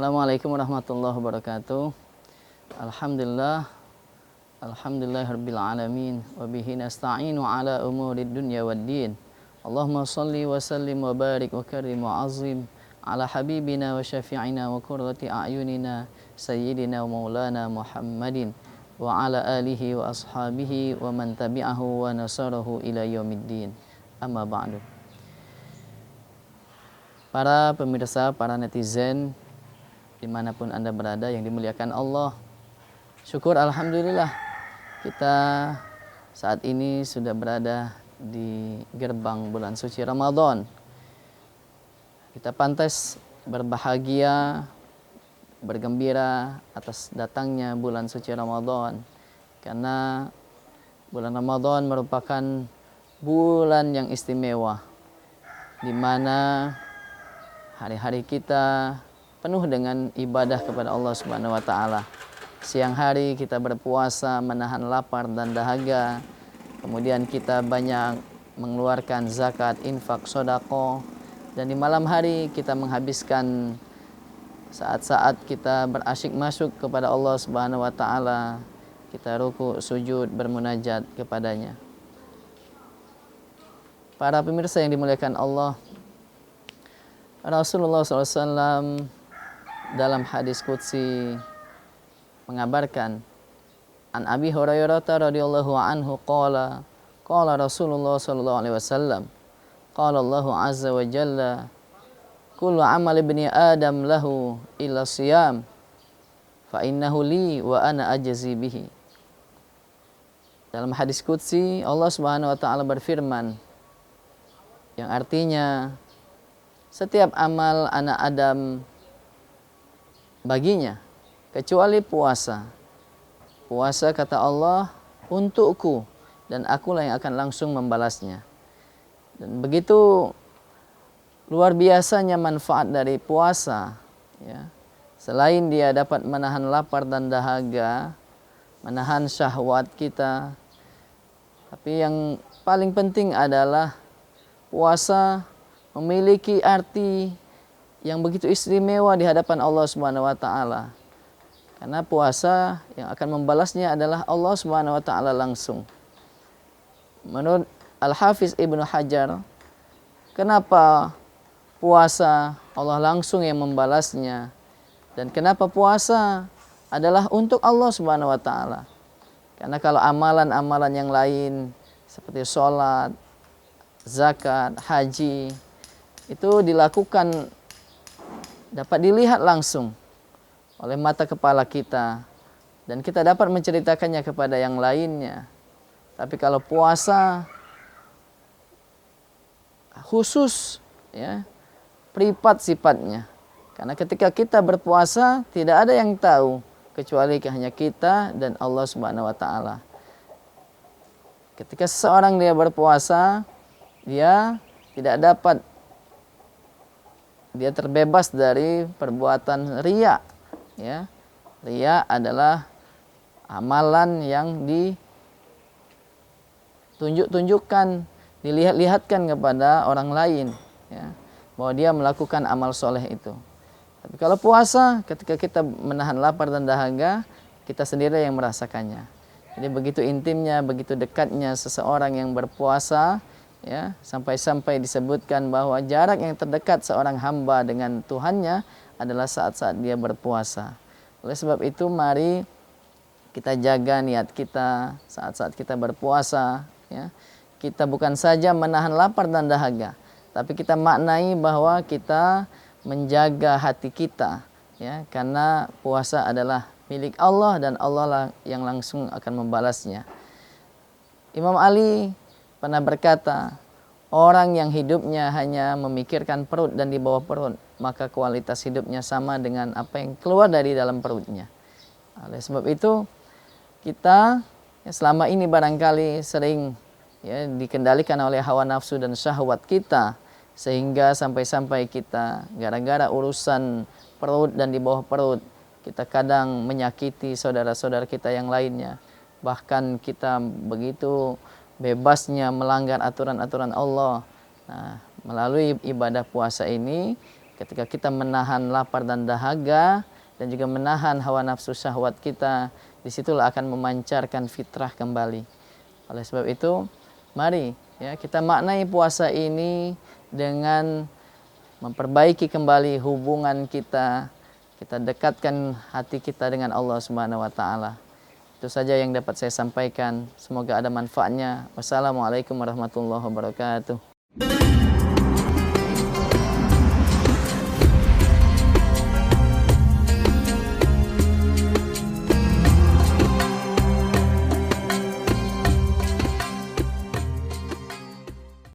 Assalamualaikum warahmatullahi wabarakatuh. Alhamdulillahirabbil alamin wa bihi nasta'inu ala umurid dunya waddin. Allahumma shalli wa sallim wa barik wa karim wa azim ala habibina wa syafi'ina wa qurrati a'yunina sayyidina wa maulana Muhammadin wa ala alihi wa ashabihi wa man tabi'ahu wa nasarahu ila yaumiddin. Amma ba'du. Para pemirsa, para netizen dimanapun Anda berada yang dimuliakan Allah, syukur alhamdulillah kita saat ini sudah berada di gerbang bulan suci Ramadan. Kita pantas berbahagia, bergembira atas datangnya bulan suci Ramadan, karena bulan Ramadan merupakan bulan yang istimewa, di mana hari-hari kita penuh dengan ibadah kepada Allah Subhanahu wa taala. Siang hari kita berpuasa, menahan lapar dan dahaga. Kemudian kita banyak mengeluarkan zakat, infak, sedekah. Dan di malam hari kita menghabiskan saat-saat kita berasyik masuk kepada Allah Subhanahu wa taala. Kita ruku, sujud, bermunajat kepadanya. Para pemirsa yang dimuliakan Allah, Rasulullah SAW dalam hadis qudsi mengabarkan, an Abi Hurairah radhiyallahu anhu qala Rasulullah sallallahu alaihi wasallam, qala Allah azza wa jalla, kullu amal ibni adam lahu illa siyam fa innahu li wa ana ajzi bihi. Dalam hadis qudsi Allah Subhanahu wa taala berfirman, yang artinya setiap amal anak Adam baginya kecuali puasa. Puasa, kata Allah, untukku dan akulah yang akan langsung membalasnya. Dan begitu luar biasanya manfaat dari puasa, ya. Selain dia dapat menahan lapar dan dahaga, menahan syahwat kita, tapi yang paling penting adalah puasa memiliki arti yang begitu istimewa di hadapan Allah Subhanahu wa taala. Karena puasa yang akan membalasnya adalah Allah Subhanahu wa taala langsung. Menurut Al-Hafiz Ibnu Hajar, kenapa puasa Allah langsung yang membalasnya, dan kenapa puasa adalah untuk Allah Subhanahu wa taala? Karena kalau amalan-amalan yang lain seperti sholat, zakat, haji, itu dilakukan, dapat dilihat langsung oleh mata kepala kita dan kita dapat menceritakannya kepada yang lainnya. Tapi kalau puasa khusus, ya, privat sifatnya. Karena ketika kita berpuasa tidak ada yang tahu kecuali hanya kita dan Allah Subhanahu wa taala. Ketika seseorang dia berpuasa, dia tidak dapat, dia terbebas dari perbuatan riya, ya. Riya adalah amalan yang ditunjuk-tunjukkan, dilihat-lihatkan kepada orang lain, ya, bahwa dia melakukan amal soleh itu. Tapi kalau puasa, ketika kita menahan lapar dan dahaga, kita sendiri yang merasakannya. Jadi begitu intimnya, begitu dekatnya seseorang yang berpuasa, ya, sampai-sampai disebutkan bahwa jarak yang terdekat seorang hamba dengan Tuhannya adalah saat-saat dia berpuasa. Oleh sebab itu mari kita jaga niat kita saat-saat kita berpuasa, ya. Kita bukan saja menahan lapar dan dahaga, tapi kita maknai bahwa kita menjaga hati kita, ya, karena puasa adalah milik Allah dan Allah lah yang langsung akan membalasnya. Imam Ali pernah berkata, orang yang hidupnya hanya memikirkan perut dan di bawah perut, maka kualitas hidupnya sama dengan apa yang keluar dari dalam perutnya. Oleh sebab itu, kita ya, selama ini barangkali sering, ya, dikendalikan oleh hawa nafsu dan syahwat kita, sehingga sampai-sampai kita gara-gara urusan perut dan di bawah perut, kita kadang menyakiti saudara-saudara kita yang lainnya. Bahkan kita begitu bebasnya melanggar aturan-aturan Allah. Nah, melalui ibadah puasa ini Ketika kita menahan lapar dan dahaga dan juga menahan hawa nafsu syahwat kita, disitulah akan memancarkan fitrah kembali. Oleh sebab itu, mari ya kita maknai puasa ini dengan memperbaiki kembali hubungan kita, kita dekatkan hati kita dengan Allah Subhanahu wa taala. Itu saja yang dapat saya sampaikan. Semoga ada manfaatnya. Wassalamualaikum warahmatullahi wabarakatuh.